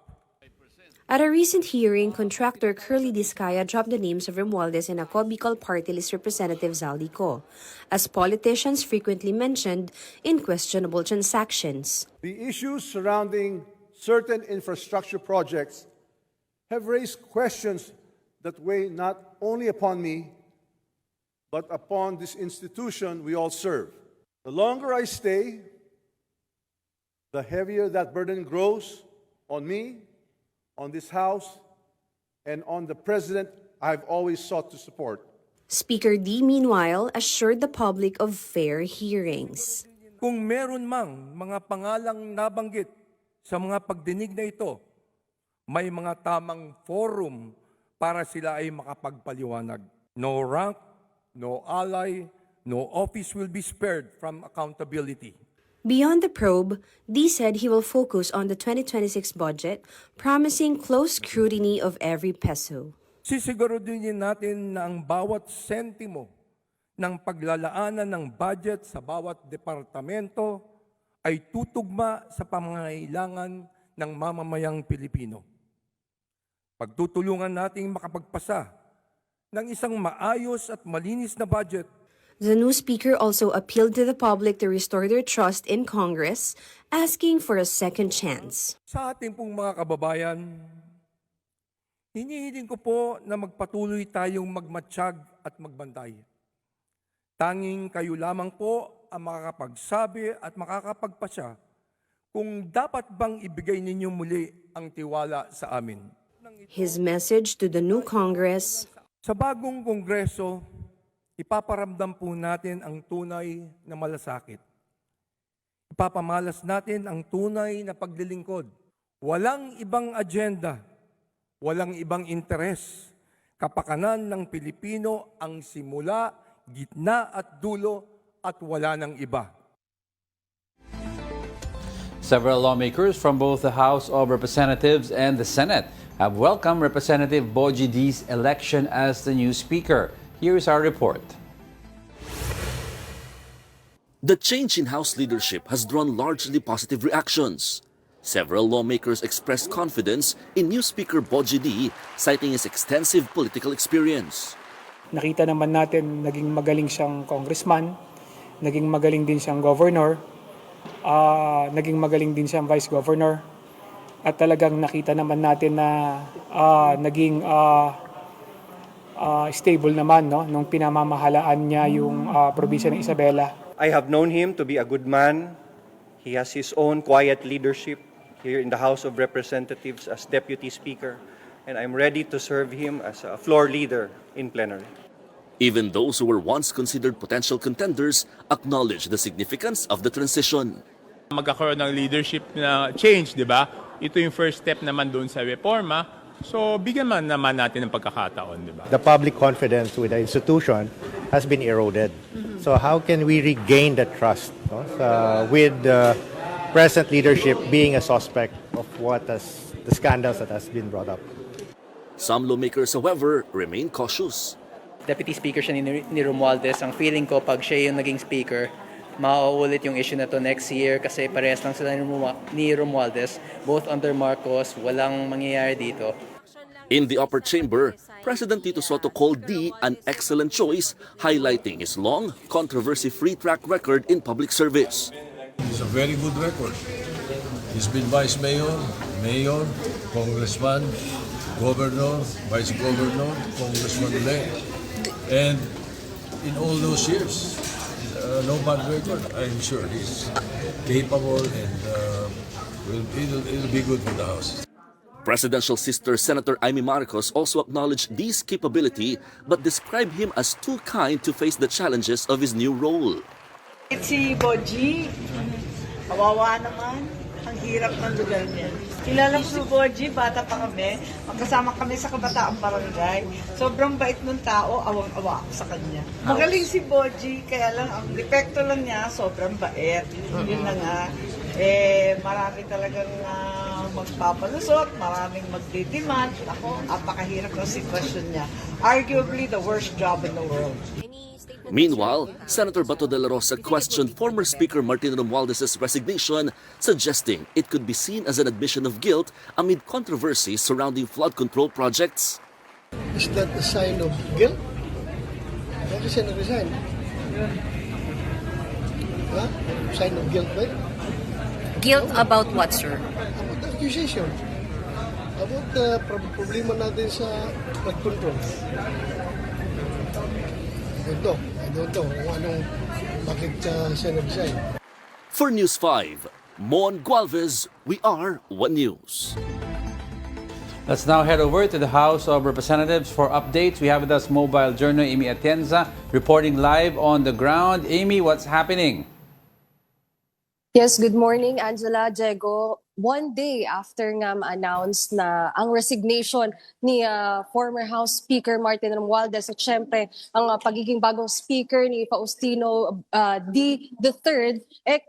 S14: At a recent hearing, contractor Curly Diskaya dropped the names of Romualdez and Ako Bicol Party List Representative Zaldico, as politicians frequently mentioned in questionable transactions.
S15: The issues surrounding certain infrastructure projects have raised questions that weigh not only upon me, but upon this institution we all serve. The longer I stay, the heavier that burden grows on me, on this House, and on the President I've always sought to support.
S14: Speaker D, meanwhile, assured the public of fair hearings.
S16: Kung meron mang mga pangalang nabanggit sa mga pagdinig na ito, may mga tamang forum para sila ay makapagpaliwanag. No rank, no ally, no office will be spared from accountability.
S14: Beyond the probe, D said he will focus on the 2026 budget, promising close scrutiny of every peso.
S16: Sisiguraduhin natin na ang bawat sentimo ng paglalaanan ng budget sa bawat departamento ay tutugma sa pangangailangan ng mamamayang Pilipino. Pagtutulungan nating makapagpasa ng isang maayos at malinis na budget.
S14: The new speaker also appealed to the public to restore their trust in Congress, asking for a second chance.
S16: Sa ating pong mga kababayan, hinihiling ko po na magpatuloy tayong magmatsyag at magbantay. Tanging kayo lamang po ang makakapagsabi at makakapagpasya kung dapat bang ibigay ninyo muli ang tiwala sa amin.
S14: His message to the new Congress:
S16: Sa bagong Kongreso, ipaparamdam po natin ang tunay na malasakit. Ipapamalas natin ang tunay na paglilingkod. Walang ibang agenda, walang ibang interes. Kapakanan ng Pilipino ang simula, gitna at dulo at wala ng iba.
S1: Several lawmakers from both the House of Representatives and the Senate have welcomed Representative Bogie D's election as the new Speaker. Here is our report.
S17: The change in House leadership has drawn largely positive reactions. Several lawmakers expressed confidence in new Speaker Bogie D, citing his extensive political experience.
S18: Nakita naman natin naging magaling siyang congressman, naging magaling din siyang governor, naging magaling din siyang vice governor, at talagang nakita naman natin na naging stable naman nung pinamamahalaan niya yung probinsya ng Isabela.
S19: I have known him to be a good man. He has his own quiet leadership here in the House of Representatives as Deputy Speaker, and I'm ready to serve him as a floor leader in plenary.
S17: Even those who were once considered potential contenders acknowledge the significance of the transition.
S20: Magkakaroon ng leadership na change, di ba? Ito yung first step naman doon sa reforma. So, bigyan man naman natin ng pagkakataon, di ba?
S21: The public confidence with the institution has been eroded. So how can we regain that trust with the present leadership being a suspect of the scandals that has been brought up?
S17: Some lawmakers, however, remain cautious.
S22: Deputy Speaker siya ni Romualdez. Ang feeling ko pag siya yung naging Speaker, mauulit yung issue na to next year kasi parehas lang sila ni Romualdez. Both under Marcos, walang mangyayari dito.
S17: In the upper chamber, President Tito Soto called D an excellent choice, highlighting his long, controversy-free track record in public service.
S6: It's a very good record. He's been vice mayor, mayor, congressman, governor, vice governor, congressman-elect. And in all those years, no bad record. I'm sure he's capable and it'll be good for the House.
S17: Presidential sister Senator Amy Marcos also acknowledged D's capability but described him as too kind to face the challenges of his new role.
S23: Si Bogie, kawawa naman. Ang hirap ng lugar niya. Kilala ko si Bogie, bata pa kami. Magkasama kami sa Kabataang Barangay. Sobrang bait ng tao, awang-awa ako sa kanya. Magaling si Bogie, kaya lang ang depekto lang niya, sobrang bait. Yun na nga. Marami talagang magpapalusot, maraming magdidemand. Ako, apakahirap ng sitwasyon niya. Arguably the worst job in the world.
S17: Meanwhile, Senator Bato de la Rosa questioned former Speaker Martin Romualdez's resignation, suggesting it could be seen as an admission of guilt amid controversies surrounding flood control projects.
S7: Is that a sign of guilt? Bakit siya nag-resign? Ha? Sign of guilt ba?
S24: Guilt about what, sir?
S7: About the accusation. About the problema natin sa flood control. I don't know kung anong bakit siya nag-resign.
S17: For News 5, Mon Gualvez, we are One News.
S1: Let's now head over to the House of Representatives for updates. We have with us mobile journalist Amy Atienza reporting live on the ground. Amy, what's happening?
S25: Yes, good morning, Angela, Diego. One day after nga ma-announce na ang resignation ni former House Speaker Martin Romualdez at syempre ang pagiging bagong Speaker ni Faustino D. III,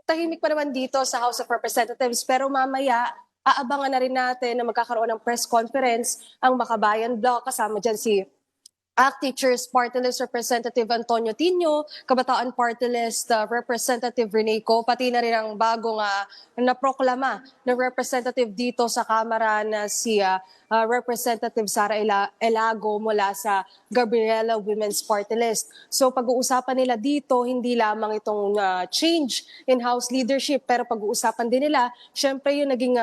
S25: tahimik pa naman dito sa House of Representatives. Pero mamaya, aabangan na rin natin na magkakaroon ng press conference ang Makabayan Bloc kasama dyan si ACT Teachers Party List Representative Antonio Tino, Kabataan Party List Representative Rene Co, pati na rin ang bagong naproklama ng representative dito sa Kamara na si Representative Sara Elago mula sa Gabriela Women's Party List. So pag-uusapan nila dito, hindi lamang itong change in House leadership, pero pag-uusapan din nila, syempre yung naging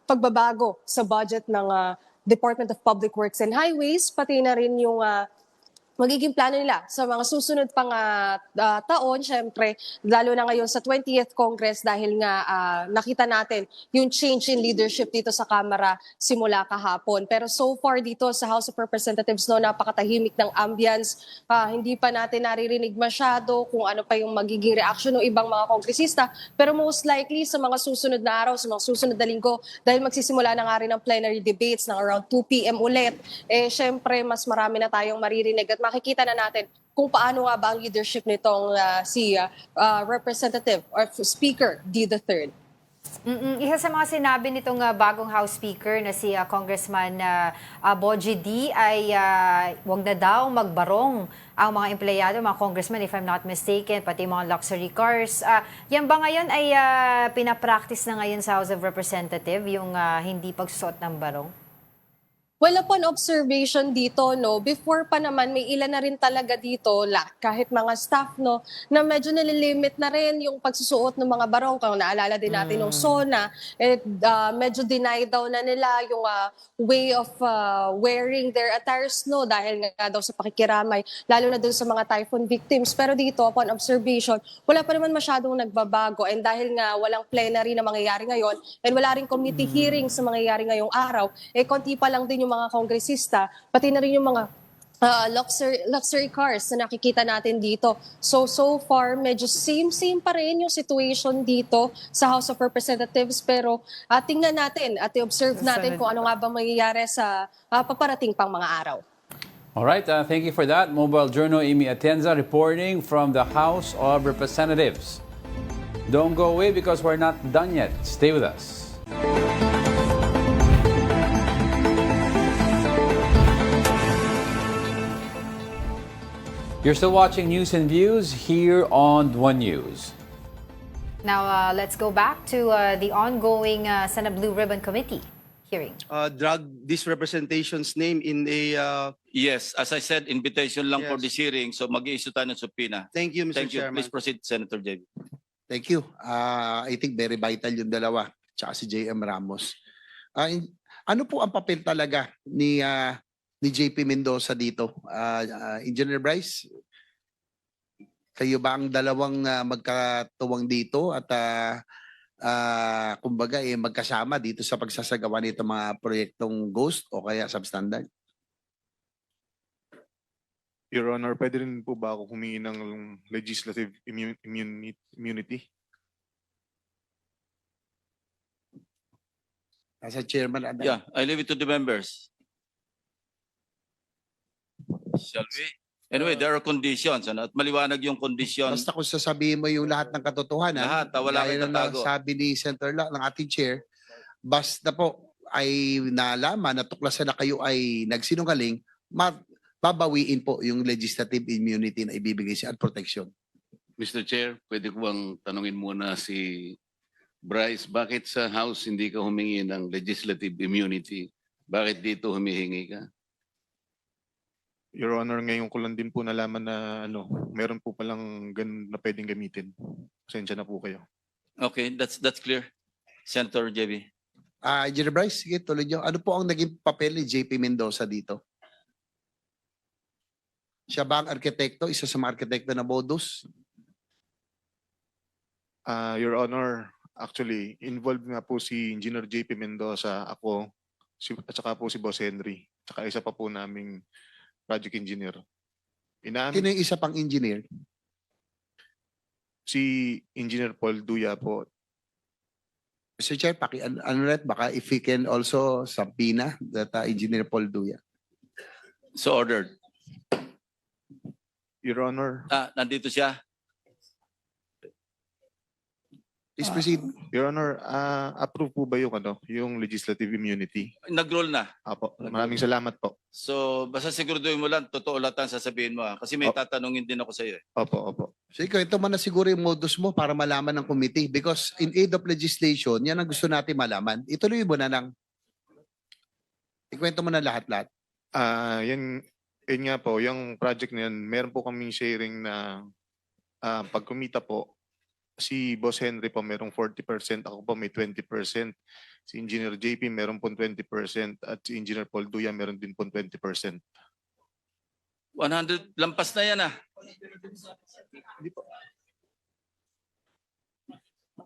S25: pagbabago sa budget ng Department of Public Works and Highways, pati na rin yung magiging plano nila sa mga susunod pang taon, syempre, lalo na ngayon sa 20th Congress dahil nga nakita natin yung change in leadership dito sa Kamara simula kahapon. Pero so far dito sa House of Representatives, no, napakatahimik ng ambience. Hindi pa natin naririnig masyado kung ano pa yung magiging reaction ng ibang mga kongresista. Pero most likely sa mga susunod na araw, sa mga susunod na linggo, dahil magsisimula na nga rin ang plenary debates ng around 2 p.m. ulit, syempre mas marami na tayong maririnig at makikita na natin kung paano nga ba ang leadership nitong si Representative or Speaker D. III.
S2: Isa sa mga sinabi nitong bagong House Speaker na si Congressman Boji D ay wag na daw magbarong ang mga empleyado, mga congressman, if I'm not mistaken, pati mga luxury cars. Yan ba ngayon ay pinapractice na ngayon sa House of Representatives yung hindi pagsusuot ng barong?
S25: Well, upon observation dito, no, before pa naman, may ilan na rin talaga dito, kahit mga staff, no, na medyo nililimit na rin yung pagsusuot ng mga barong. Kung naalala din natin ng SONA, medyo deny daw na nila yung way of wearing their attires, no, dahil nga daw sa pakikiramay, lalo na dun sa mga typhoon victims. Pero dito, upon observation, wala pa naman masyadong nagbabago. And dahil nga walang plenary na mangyayari ngayon, and wala rin committee hearings na mangyayari ngayong araw, konti pa lang din yung mga kongresista, pati na rin yung mga luxury cars na nakikita natin dito. So far, medyo same pa rin yung situation dito sa House of Representatives. Pero tingnan natin at i-observe natin kung ano nga ba mangyayari sa paparating pang mga araw.
S1: All right, thank you for that. Mobile Journal Amy Atienza reporting from the House of Representatives. Don't go away because we're not done yet. Stay with us. You're still watching News and Views here on One News.
S2: Now, let's go back to the ongoing Senate Blue Ribbon Committee hearing.
S3: Drag this representation's name in a...
S4: Yes, as I said, invitation lang for this hearing, so mag-i-issue tayo ng subpoena.
S3: Thank you, Mr.
S4: Thank you.
S3: Chairman.
S4: Please proceed, Senator JB.
S5: Thank you. I think very vital yung dalawa, tsaka si JM Ramos. Ano po ang papel talaga ni JP Mendoza dito? Engineer Bryce, kayo ba ang dalawang magkatuwang dito at kumbaga magkasama dito sa pagsasagawa nito mga proyektong ghost o kaya substandard?
S8: Your Honor, pwede rin po ba ako humingi ng legislative immunity?
S5: As a chairman,
S4: Yeah, I leave it to the members. Shall we? Anyway, there are conditions, ano? At maliwanag yung condition.
S5: Basta kung sasabihin mo yung lahat ng katotohanan,
S4: Lahat, wala
S5: gaya
S4: kang
S5: ng
S4: tatago.
S5: sabi ni Senator ng ating chair, basta po ay nalaman, natuklasan na kayo ay nagsinungaling, babawiin po yung legislative immunity na ibibigay siya at protection.
S11: Mr. Chair, pwede ko bang tanungin muna si Bryce, bakit sa House hindi ka humingi ng legislative immunity? Bakit dito humihingi ka?
S8: Your Honor, ngayon ko lang din po nalaman na meron po palang ganun na pwedeng gamitin. Pasensya na po kayo.
S4: Okay, that's clear. Senator JB.
S5: Engineer Bryce, sige, tuloy niyo. Ano po ang naging papel ni JP Mendoza dito? Siya ba ang arkitekto? Isa sa mga arkitekto na BODUS?
S8: Your Honor, actually, involved nga po si Engineer JP Mendoza, ako, at saka po si Boss Henry, at saka isa pa po naming project engineer.
S5: Sino yung isa pang engineer?
S8: Si Engineer Paul Duya po.
S5: Mr. Chair, baka if we can also subpoena that Engineer Paul Duya.
S4: So ordered.
S8: Your Honor.
S4: Nandito siya.
S5: Please proceed.
S8: Your Honor, approve po ba yung yung legislative immunity?
S4: Nag-roll na.
S8: Apo, maraming salamat po.
S4: So, basta siguraduhin mo lang, totoo lahat ang sasabihin mo. Kasi may tatanungin din ako sa iyo.
S8: Opo.
S5: So ikaw, ito man na siguro yung modus mo para malaman ng committee because in aid of legislation, yan ang gusto natin malaman. Ituloy mo na lang. Ikwento mo na lahat-lahat.
S8: Yun nga po, yung project na yan, meron po kaming sharing na pag kumita po, si Boss Henry po merong 40%, ako po may 20%. Si Engineer JP meron po 20% at si Engineer Paul Duya meron din po 20%.
S4: 100, lampas na yan ah.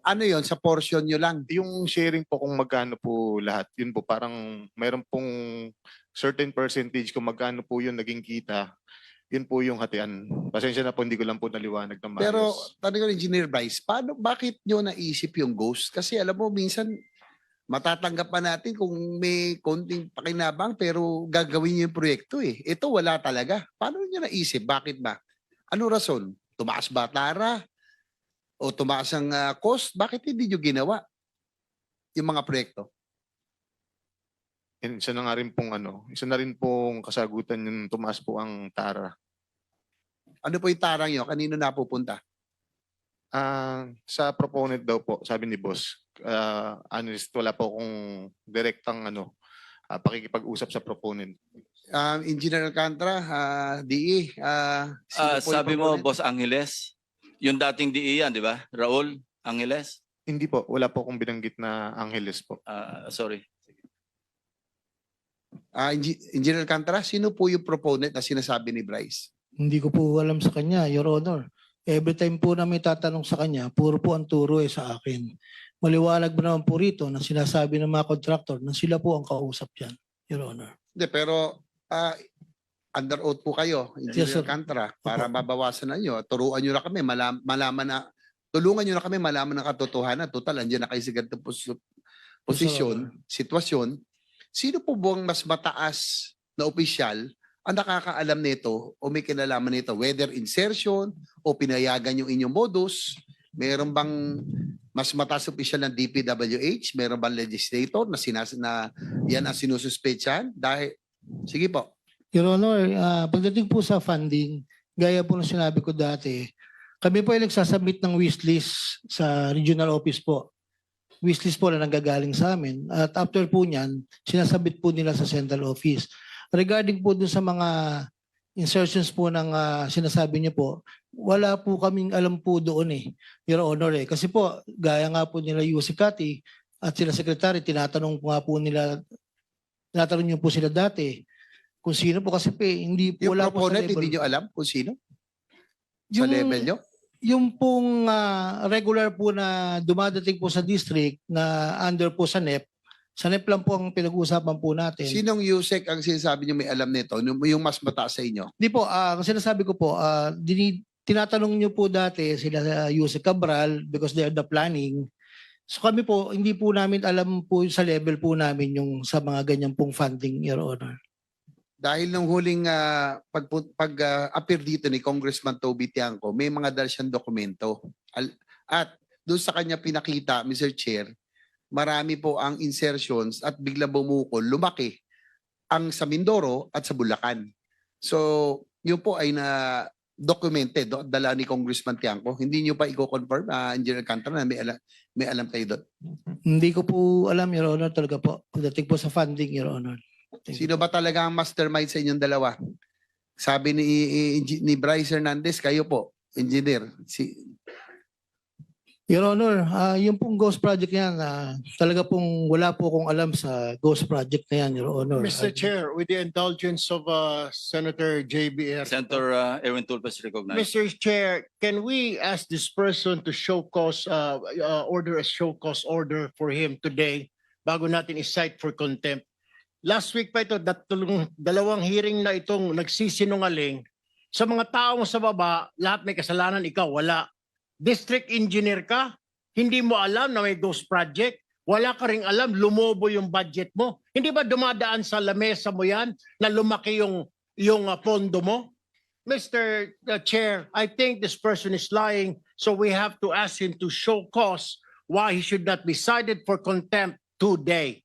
S5: Ano yon sa portion nyo lang?
S8: Yung sharing po kung magkano po lahat, yun po parang meron pong certain percentage kung magkano po yun naging kita, yun po yung hatian. Pasensya na po, hindi ko lang po naliwanag ng maayos.
S5: Pero tanong ko, Engineer Bryce, bakit nyo naisip yung ghost? Kasi alam mo, minsan matatanggap pa natin kung may konting pakinabang pero gagawin nyo yung proyekto eh. Ito wala talaga. Paano nyo naisip? Bakit ba? Ano rason? Tumaas ba tara? O tumaas ang cost? Bakit hindi nyo ginawa yung mga proyekto?
S8: And isa na nga rin pong isa na rin pong kasagutan yung tumaas po ang tara.
S5: Ano po yung tarang nyo? Kanino napupunta?
S8: Sa proponent daw po, sabi ni Boss. Honest, wala po akong direktang pakikipag-usap sa proponent.
S5: Engineer Alcantara, DE. Sino po yung
S4: Sabi mo,
S5: proponent?
S4: Boss Angeles, yung dating DE yan, di ba? Raul Angeles?
S8: Hindi po, wala po akong binanggit na Angeles po.
S4: Sorry.
S5: Engineer Alcantara, sino po yung proponent na sinasabi ni Bryce?
S9: Hindi ko po alam sa kanya, Your Honor. Every time po na may tatanong sa kanya, puro po ang turo sa akin. Maliwanag ba naman po rito na sinasabi ng mga contractor na sila po ang kausap dyan, Your Honor.
S5: Hindi, pero under oath po kayo, Engineer
S9: Yes, sir.
S5: Alcantara, para mabawasan na nyo. Turuan nyo na kami, malaman na, tulungan nyo na kami malaman ng katotohanan. Total, andyan na kayo sa ganitong posisyon, sitwasyon. Sino po buwang mas mataas na opisyal ang nakakaalam nito o may kinalaman nito? Whether insertion o pinayagan yung inyong modus, meron bang mas mataas opisyal ng DPWH? Meron bang legislator na yan ang sinususpetsahan? Dahil, sige po.
S9: Your Honor, pagdating po sa funding, gaya po ng sinabi ko dati, kami po ay nagsasubmit ng wishlist sa regional office po. Wishlist po na nanggagaling sa amin. At after po niyan, sinasabit po nila sa central office. Regarding po dun sa mga insertions po ng sinasabi niyo po, wala po kaming alam po doon Your Honor Kasi po, gaya nga po nila Yusek Kati at sila Secretary, tinatanong niyo po sila dati kung sino po kasi hindi po
S5: Yung
S9: wala po sa
S5: proponent,
S9: level.
S5: hindi nyo alam kung sino? Sa level nyo?
S9: Yung pong regular po na dumadating po sa district na under po sa NEP, sa NEP lang po ang pinag-uusapan po natin.
S5: Sinong Yusek ang sinasabi nyo may alam nito? Yung mas mataas sa inyo?
S9: Di po, ang sinasabi ko po, tinatanong nyo po dati sila Yusek Cabral because they are the planning. So kami po, hindi po namin alam po sa level po namin yung sa mga ganyan pong funding, Your Honor.
S5: Dahil nung huling pag-appear dito ni Congressman Toby Tiangco, may mga dal siyang dokumento. At doon sa kanya pinakita, Mr. Chair, marami po ang insertions at bigla bumukol, lumaki ang sa Mindoro at sa Bulacan. So, yun po ay na-documented, dala ni Congressman Tiangco. Hindi nyo pa i-confirm, Engineer Alcantara, na may alam kayo doon?
S9: Hindi ko po alam, Your Honor, talaga po. Pagdating po sa funding, Your Honor.
S5: Sino ba talaga ang mastermind sa inyong dalawa? Sabi ni Bryce Hernandez, kayo po, engineer.
S9: Your Honor, yung pong ghost project yan, talaga pong wala po akong alam sa ghost project na yan, Your Honor.
S10: Mr. Chair, with the indulgence of Senator JBR.
S4: Senator Erwin Tulfas recognized.
S10: Mr. Chair, can we ask this person to show cause, order a show cause order for him today bago natin i-cite for contempt? Last week pa ito, dalawang hearing na itong nagsisinungaling. Sa mga tao sa baba, lahat may kasalanan, ikaw wala. District engineer ka, hindi mo alam na may ghost project, wala ka ring alam, lumobo yung budget mo. Hindi ba dumadaan sa lamesa mo yan na lumaki yung pondo mo? Mr. Chair, I think this person is lying, so we have to ask him to show cause why he should not be cited for contempt today.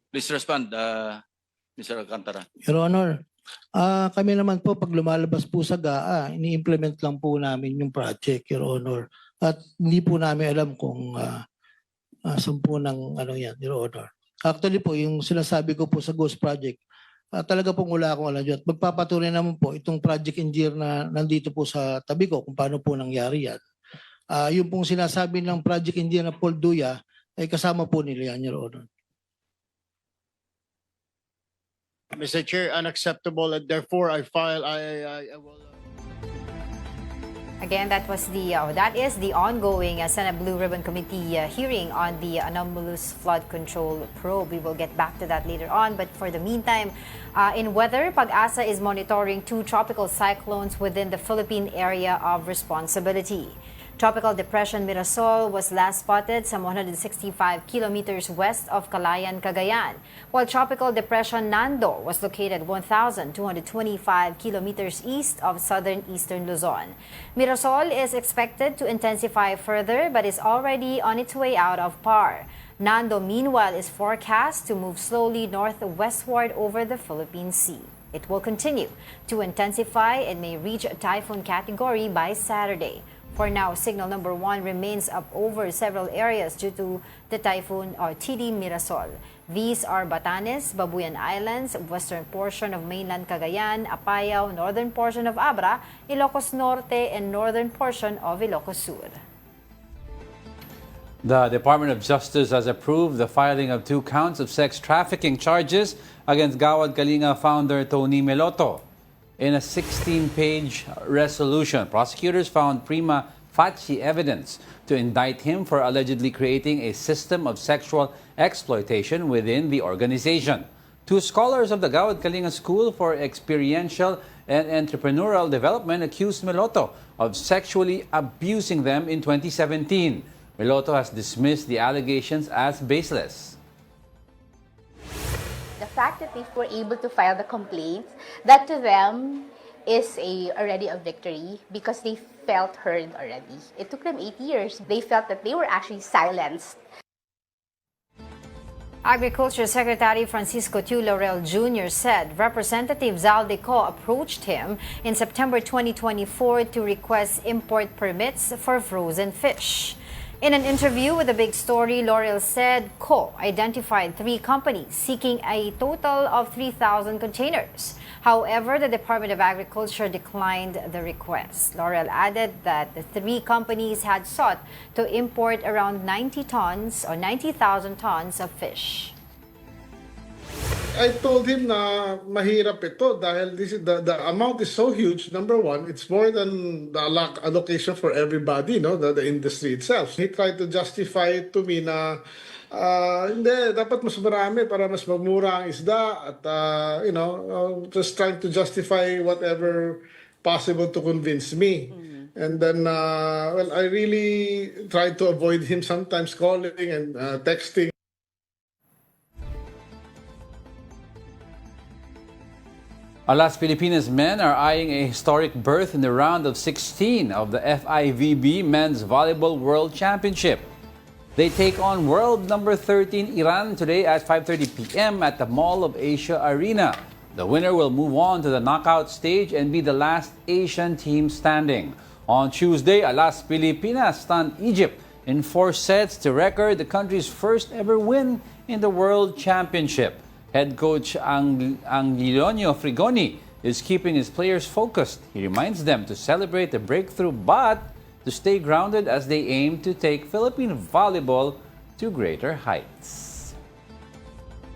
S4: Please respond, Mr. Alcantara.
S9: Your Honor, kami naman po pag lumalabas po sa GAA, ini-implement lang po namin yung project, Your Honor. At hindi po namin alam kung saan po ng ano yan, Your Honor. Actually po, yung sinasabi ko po sa Ghost Project, talaga pong wala akong alam dyan. Magpapatunay naman po itong project engineer na nandito po sa tabi ko kung paano po nangyari yan. Yung pong sinasabi ng project engineer na Paul Duya, ay kasama po nila yan, Your Honor.
S10: Mr. Chair, unacceptable, and therefore I will...
S2: Again, that is the ongoing Senate Blue Ribbon Committee hearing on the anomalous flood control probe. We will get back to that later on. But for the meantime, in weather, Pag-asa is monitoring 2 tropical cyclones within the Philippine area of responsibility. Tropical Depression Mirasol was last spotted some 165 kilometers west of Calayan, Cagayan, while Tropical Depression Nando was located 1,225 kilometers east of southern eastern Luzon. Mirasol is expected to intensify further but is already on its way out of PAR. Nando, meanwhile, is forecast to move slowly northwestward over the Philippine Sea. It will continue to intensify and may reach typhoon category by Saturday. For now, signal number 1 remains up over several areas due to the typhoon or TD Mirasol. These are Batanes, Babuyan Islands, western portion of mainland Cagayan, Apayao, northern portion of Abra, Ilocos Norte, and northern portion of Ilocos Sur.
S1: The Department of Justice has approved the filing of 2 counts of sex trafficking charges against Gawad Kalinga founder Tony Meloto. In a 16-page resolution, prosecutors found prima facie evidence to indict him for allegedly creating a system of sexual exploitation within the organization. 2 scholars of the Gawad Kalinga School for Experiential and Entrepreneurial Development accused Meloto of sexually abusing them in 2017. Meloto has dismissed the allegations as baseless.
S12: The fact that they were able to file the complaints, that to them is already a victory because they felt heard already. It took them 8 years. They felt that they were actually silenced.
S2: Agriculture Secretary Francisco Tiu Laurel Jr. said Representative Zaldico approached him in September 2024 to request import permits for frozen fish. In an interview with The Big Story, Laurel said Co identified 3 companies seeking a total of 3,000 containers. However, the Department of Agriculture declined the request. Laurel added that the 3 companies had sought to import around 90 tons or 90,000 tons of fish.
S13: I told him na mahirap ito dahil the amount is so huge. Number one, it's more than the allocation for everybody, no, the industry itself. He tried to justify it to me na hindi, dapat mas marami para mas magmura ang isda at just trying to justify whatever possible to convince me. And then, I really tried to avoid him sometimes calling and texting.
S1: Alas, Filipinas men are eyeing a historic berth in the round of 16 of the FIVB Men's Volleyball World Championship. They take on world number 13 Iran today at 5:30 p.m. at the Mall of Asia Arena. The winner will move on to the knockout stage and be the last Asian team standing. On Tuesday, Alas, Pilipinas stunned Egypt in 4 sets to record the country's first ever win in the World Championship. Head coach Angelino Frigoni is keeping his players focused. He reminds them to celebrate the breakthrough but to stay grounded as they aim to take Philippine volleyball to greater heights.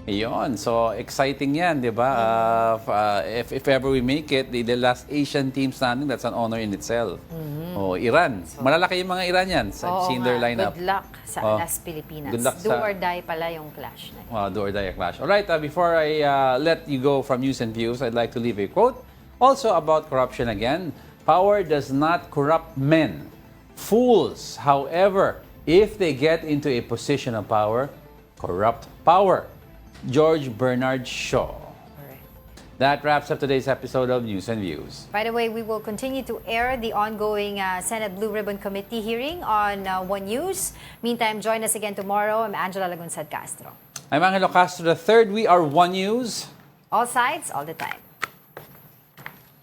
S1: Ayun, so exciting yan, di ba? If ever we make it, the last Asian team standing, that's an honor in itself. Oh, Iran. Malalaki yung mga Iran yan sa their lineup.
S2: Good luck sa Alas Pilipinas.
S1: Good luck
S2: do or die pala yung clash na.
S1: Do or die clash. Alright, before I let you go from news and views, I'd like to leave a quote. Also about corruption again. Power does not corrupt men. Fools, however, if they get into a position of power, corrupt power. George Bernard Shaw. That wraps up today's episode of News and Views.
S2: By the way, we will continue to air the ongoing Senate Blue Ribbon Committee hearing on One News. Meantime, join us again tomorrow. I'm Angela Lagunsad Castro.
S1: I'm Angelo Castro III. We are One News.
S2: All sides, all the time.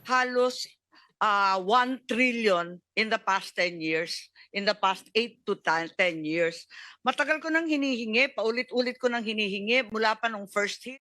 S23: Halos 1 trillion in the past 10 years, in the past 8 to 10 years. Matagal ko nang hinihingi, paulit-ulit ko nang hinihingi mula pa nung first hit.